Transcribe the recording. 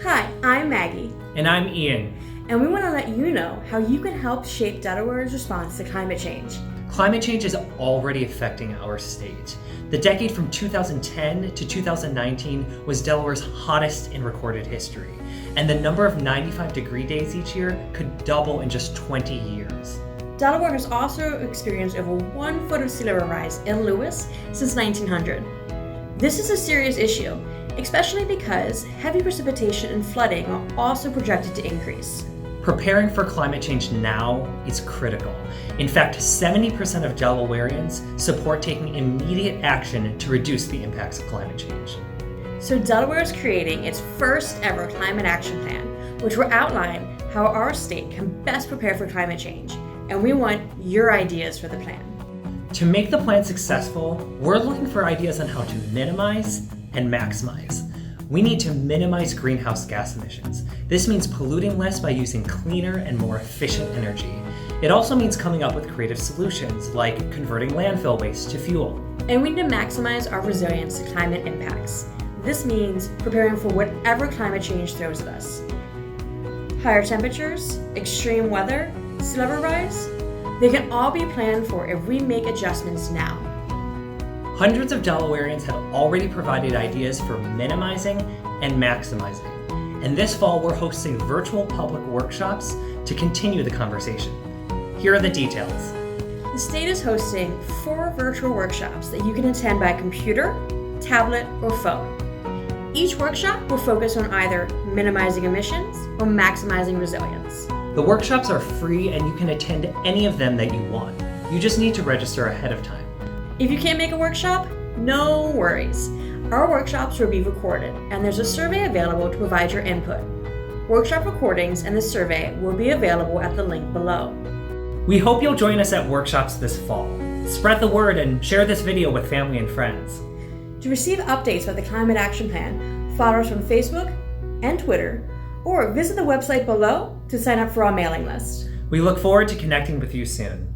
Hi, I'm Maggie. And I'm Ian. And we want to let you know how you can help shape Delaware's response to climate change. Climate change is already affecting our state. The decade from 2010 to 2019 was Delaware's hottest in recorded history, and the number of 95-degree days each year could double in just 20 years. Delaware has also experienced over 1 foot of sea level rise in Lewis since 1900. This is a serious issue, especially because heavy precipitation and flooding are also projected to increase. Preparing for climate change now is critical. In fact, 70% of Delawareans support taking immediate action to reduce the impacts of climate change. So Delaware is creating its first ever climate action plan, which will outline how our state can best prepare for climate change. And we want your ideas for the plan. To make the plan successful, we're looking for ideas on how to minimize and maximize. We need to minimize greenhouse gas emissions. This means polluting less by using cleaner and more efficient energy. It also means coming up with creative solutions like converting landfill waste to fuel. And we need to maximize our resilience to climate impacts. This means preparing for whatever climate change throws at us. Higher temperatures, extreme weather, sea level rise, they can all be planned for if we make adjustments now. Hundreds of Delawareans have already provided ideas for minimizing and maximizing. And this fall, we're hosting virtual public workshops to continue the conversation. Here are the details. The state is hosting 4 virtual workshops that you can attend by computer, tablet, or phone. Each workshop will focus on either minimizing emissions or maximizing resilience. The workshops are free and you can attend any of them that you want. You just need to register ahead of time. If you can't make a workshop, no worries. Our workshops will be recorded and there's a survey available to provide your input. Workshop recordings and the survey will be available at the link below. We hope you'll join us at workshops this fall. Spread the word and share this video with family and friends. To receive updates about the Climate Action Plan, follow us on Facebook and Twitter, or visit the website below to sign up for our mailing list. We look forward to connecting with you soon.